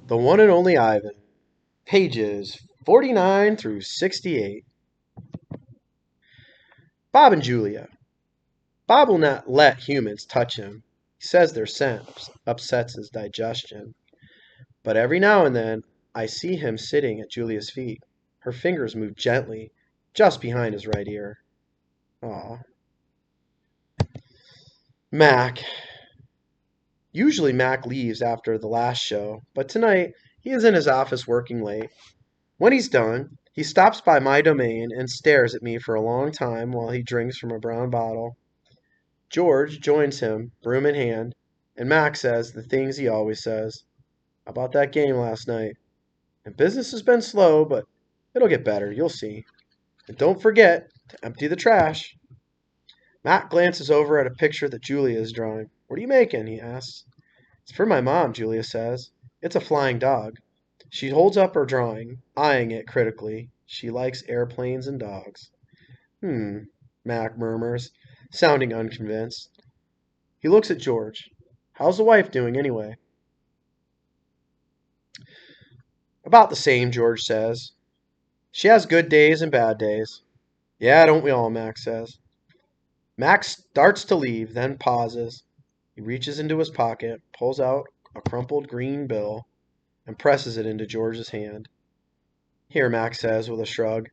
The one and only Ivan, pages 49 through 68. Bob and Julia. Bob will not let humans touch him. He says their scent upsets his digestion. But every now and then, I see him sitting at Julia's feet. Her fingers move gently, just behind his right ear. Aw. Mac. Usually Mac leaves after the last show, but tonight he is in his office working late. When he's done, he stops by my domain and stares at me for a long time while he drinks from a brown bottle. George joins him, broom in hand, and Mac says the things he always says about that game last night. And business has been slow, but it'll get better, you'll see. And don't forget to empty the trash. Mac glances over at a picture that Julia is drawing. What are you making? He asks. It's for my mom, Julia says. It's a flying dog. She holds up her drawing, eyeing it critically. She likes airplanes and dogs. Mac murmurs, sounding unconvinced. He looks at George. How's the wife doing anyway? About the same, George says. She has good days and bad days. Yeah, don't we all, Mac says. Mac starts to leave, then pauses. He reaches into his pocket, pulls out a crumpled green bill, and presses it into George's hand. Here, Mac says with a shrug.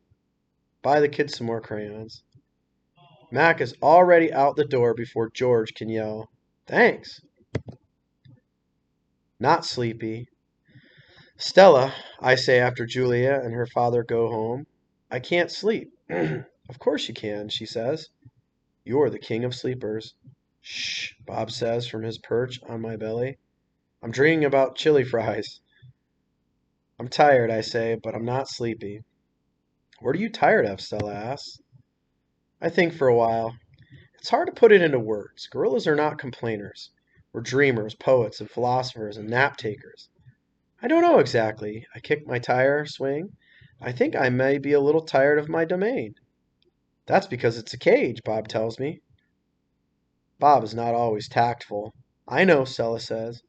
Buy the kids some more crayons. Mac is already out the door before George can yell, Thanks. Not sleepy. Stella, I say after Julia and her father go home, I can't sleep. Of course you can, she says. You're the king of sleepers. Shh, Bob says from his perch on my belly. I'm dreaming about chili fries. I'm tired, I say, but I'm not sleepy. What are you tired of? Stella asks. I think for a while. It's hard to put it into words. Gorillas are not complainers. We're dreamers, poets, and philosophers, and nap takers. I don't know exactly. I kick my tire swing. I think I may be a little tired of my domain. That's because it's a cage, Bob tells me. Bob is not always tactful. I know, Stella says.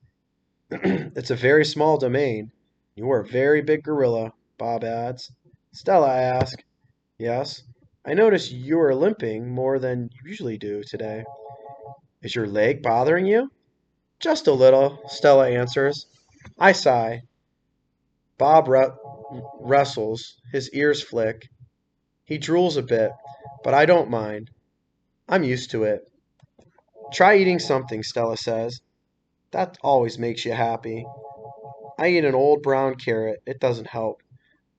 It's a very small domain. You are a very big gorilla, Bob adds. Stella, I ask. Yes. I notice you are limping more than you usually do today. Is your leg bothering you? Just a little, Stella answers. I sigh. Bob wrestles. His ears flick. He drools a bit, but I don't mind. I'm used to it. Try eating something, Stella says. That always makes you happy. I eat an old brown carrot. It doesn't help.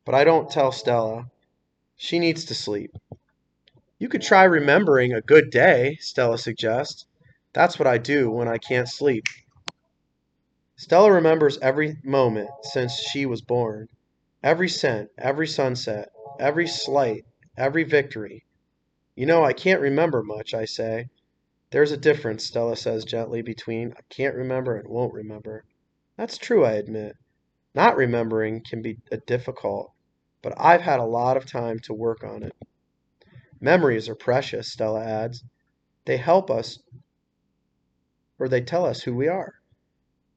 But I don't tell Stella. She needs to sleep. You could try remembering a good day, Stella suggests. That's what I do when I can't sleep. Stella remembers every moment since she was born. Every scent, every sunset, every slight, every victory. You know, I can't remember much, I say. There's a difference, Stella says gently, between I can't remember and won't remember. That's true, I admit. Not remembering can be difficult, but I've had a lot of time to work on it. Memories are precious, Stella adds. They help us, or they tell us who we are.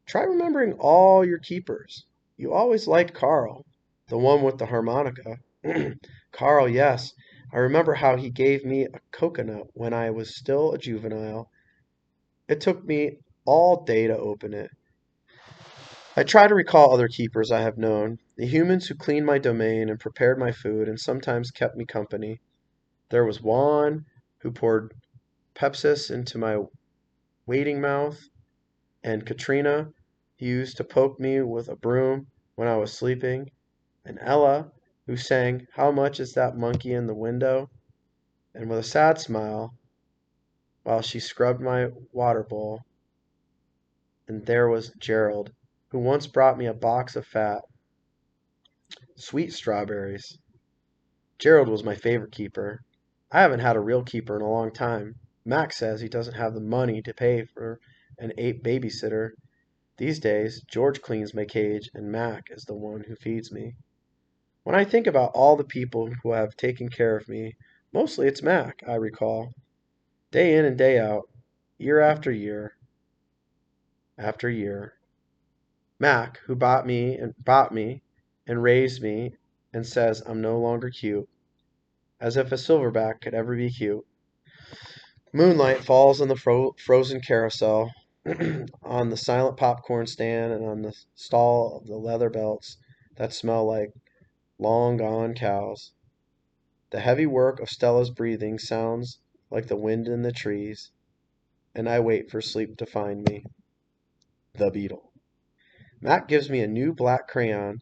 Try remembering all your keepers. You always liked Carl, the one with the harmonica. Carl, yes. I remember how he gave me a coconut when I was still a juvenile. It took me all day to open it. I try to recall other keepers I have known, the humans who cleaned my domain and prepared my food and sometimes kept me company. There was Juan, who poured Pepsis into my waiting mouth, and Katrina, who used to poke me with a broom when I was sleeping, and Ella, who sang, How much is that monkey in the window? And with a sad smile, while she scrubbed my water bowl. And there was Gerald, who once brought me a box of fat, sweet strawberries. Gerald was my favorite keeper. I haven't had a real keeper in a long time. Max says he doesn't have the money to pay for an ape babysitter. These days, George cleans my cage, and Mac is the one who feeds me. When I think about all the people who have taken care of me, mostly it's Mac, I recall. Day in and day out, year after year after year. Mac, who bought me and raised me and says I'm no longer cute, as if a silverback could ever be cute. Moonlight falls on the frozen carousel, on the silent popcorn stand, and on the stall of the leather belts that smell like long gone cows. The heavy work of Stella's breathing sounds like the wind in the trees, and I wait for sleep to find me. The Beetle. Mac gives me a new black crayon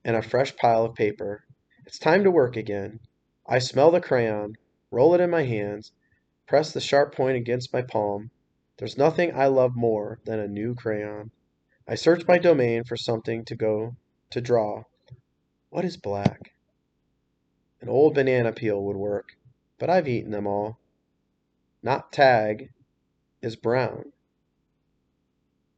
and a fresh pile of paper. It's time to work again. I smell the crayon, roll it in my hands, press the sharp point against my palm. There's nothing I love more than a new crayon. I search my domain for something to draw. What is black? An old banana peel would work, but I've eaten them all. Not tag is brown.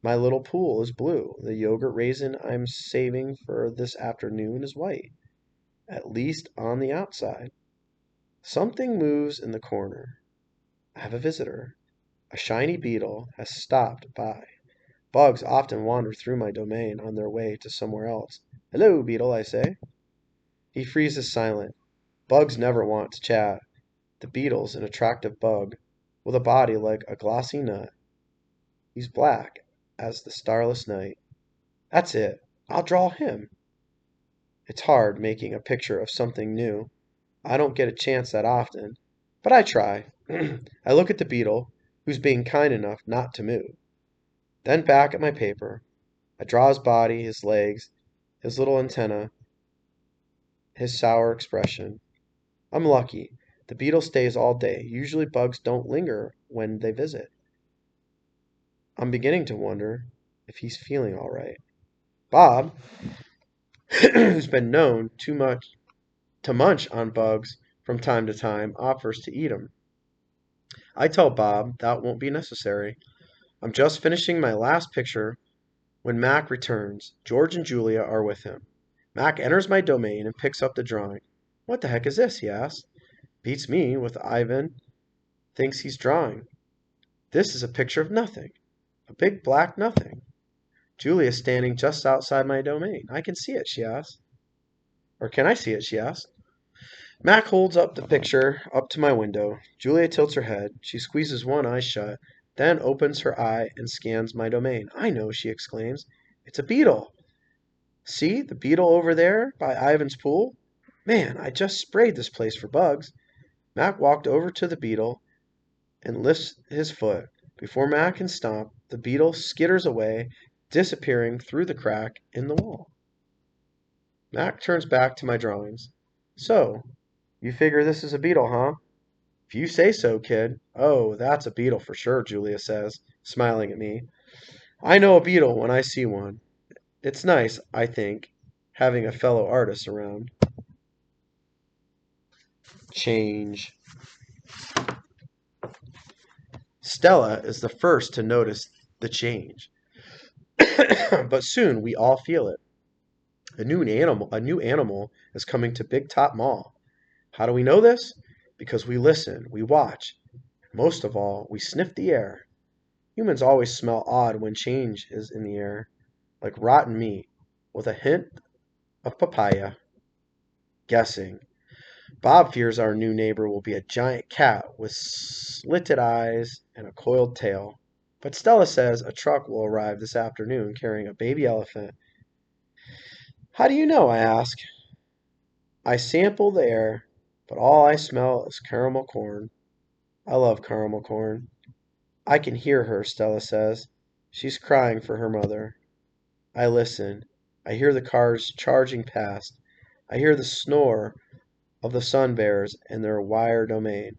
My little pool is blue. The yogurt raisin I'm saving for this afternoon is white, at least on the outside. Something moves in the corner. I have a visitor. A shiny beetle has stopped by. Bugs often wander through my domain on their way to somewhere else. Hello, beetle, I say. He freezes silent. Bugs never want to chat. The beetle's an attractive bug, with a body like a glossy nut. He's black as the starless night. That's it. I'll draw him. It's hard making a picture of something new. I don't get a chance that often, but I try. I look at the beetle, who's being kind enough not to move. Then back at my paper. I draw his body, his legs, his little antenna, his sour expression. I'm lucky. The beetle stays all day. Usually bugs don't linger when they visit. I'm beginning to wonder if he's feeling all right. Bob, who's been known to munch on bugs from time to time, offers to eat 'em. I tell Bob that won't be necessary. I'm just finishing my last picture when Mac returns. George and Julia are with him. Mac enters my domain and picks up the drawing. What the heck is this? He asks. Beats me with Ivan thinks he's drawing. This is a picture of nothing. A big black nothing. Julia is standing just outside my domain. I can see it, she asks. Or can I see it, she asks. Mac holds up the picture up to my window. Julia tilts her head. She squeezes one eye shut, then opens her eye and scans my domain. I know, she exclaims. It's a beetle. See, the beetle over there by Ivan's pool? Man, I just sprayed this place for bugs. Mac walked over to the beetle and lifts his foot. Before Mac can stomp, the beetle skitters away, disappearing through the crack in the wall. Mac turns back to my drawings. So, you figure this is a beetle, huh? If you say so, kid. Oh, that's a beetle for sure, Julia says, smiling at me. I know a beetle when I see one. It's nice, I think, having a fellow artist around. Change. Stella is the first to notice the change. But soon we all feel it. A new animal is coming to Big Top Mall. How do we know this? Because we listen, we watch, and most of all, we sniff the air. Humans always smell odd when change is in the air, like rotten meat, with a hint of papaya. Guessing. Bob fears our new neighbor will be a giant cat with slitted eyes and a coiled tail. But Stella says a truck will arrive this afternoon carrying a baby elephant. How do you know? I ask. I sample the air, but all I smell is caramel corn. I love caramel corn. I can hear her, Stella says. She's crying for her mother. I listen. I hear the cars charging past. I hear the snore of the sun bears in their wire domain,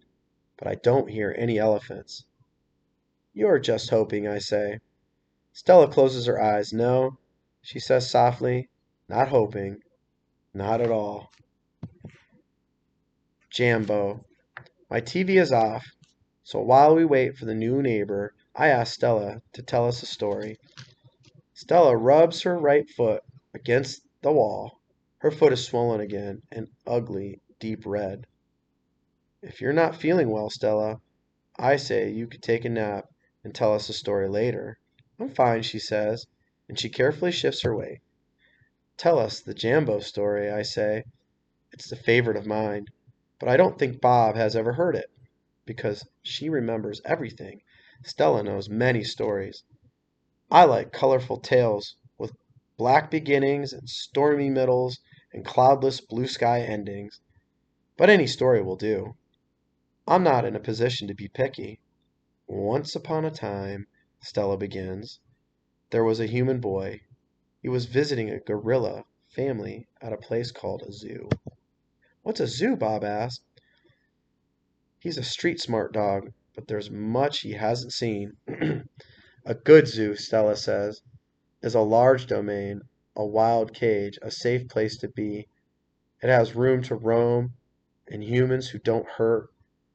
but I don't hear any elephants. You're just hoping, I say. Stella closes her eyes. No, she says softly, not hoping, not at all. Jambo. My TV is off, so while we wait for the new neighbor, I ask Stella to tell us a story. Stella rubs her right foot against the wall. Her foot is swollen again, and ugly, deep red. If you're not feeling well, Stella, I say you could take a nap and tell us a story later. I'm fine, she says. and she carefully shifts her weight. Tell us the Jambo story, I say. It's the favorite of mine, but I don't think Bob has ever heard it, because she remembers everything. Stella knows many stories. I like colorful tales with black beginnings and stormy middles and cloudless blue sky endings, but any story will do. I'm not in a position to be picky. Once upon a time, Stella begins, there was a human boy. He was visiting a gorilla family at a place called a zoo. What's a zoo? Bob asked. He's a street smart dog, but there's much he hasn't seen. A good zoo, Stella says, is a large domain, a wild cage, a safe place to be. It has room to roam, and humans who don't hurt.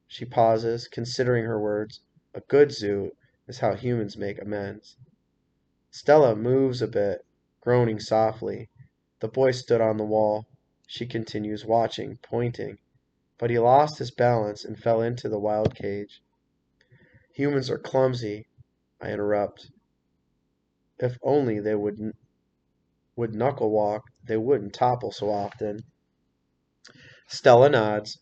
She pauses, considering her words. A good zoo is how humans make amends. Stella moves a bit, groaning softly. The boy stood on the wall. She continues, watching, pointing. But he lost his balance and fell into the wild cage. Humans are clumsy, I interrupt. If only they would knuckle walk, they wouldn't topple so often. Stella nods.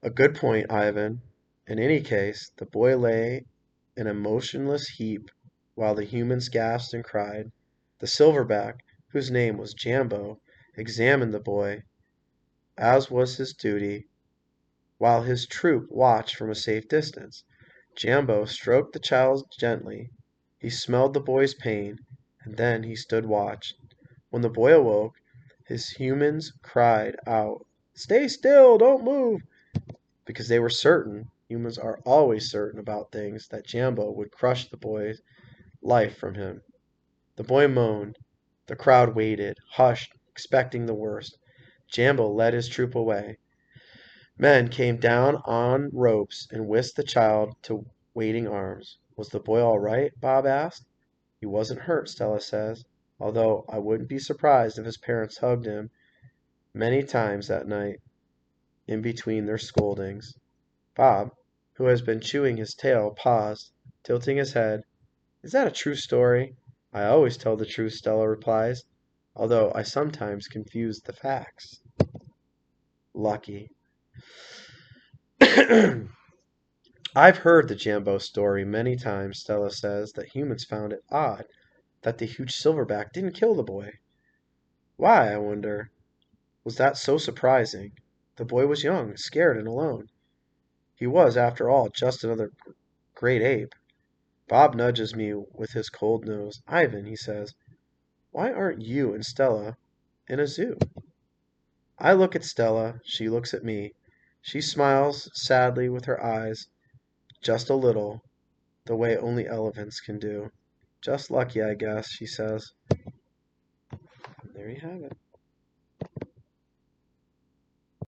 A good point, Ivan. In any case, the boy lay in a motionless heap while the humans gasped and cried. The silverback, whose name was Jambo, examined the boy, as was his duty, while his troop watched from a safe distance. Jambo stroked the child gently. He smelled the boy's pain, and then he stood watch. When the boy awoke, his humans cried out, "Stay still, don't move," because they were certain, humans are always certain about things, that Jambo would crush the boy's life from him. The boy moaned. The crowd waited, hushed, expecting the worst. Jambo led his troop away. Men came down on ropes and whisked the child to waiting arms. Was the boy all right? Bob asked. He wasn't hurt, Stella says, although I wouldn't be surprised if his parents hugged him many times that night in between their scoldings. Bob, who has been chewing his tail, paused, tilting his head. Is that a true story? I always tell the truth, Stella replies, although I sometimes confuse the facts. Lucky. I've heard the Jambo story many times, Stella says, that humans found it odd that the huge silverback didn't kill the boy. Why, I wonder, was that so surprising? The boy was young, scared, and alone. He was, after all, just another great ape. Bob nudges me with his cold nose. Ivan, he says, why aren't you and Stella in a zoo? I look at Stella. She looks at me. She smiles sadly with her eyes, just a little, the way only elephants can do. Just lucky, I guess, she says. There you have it.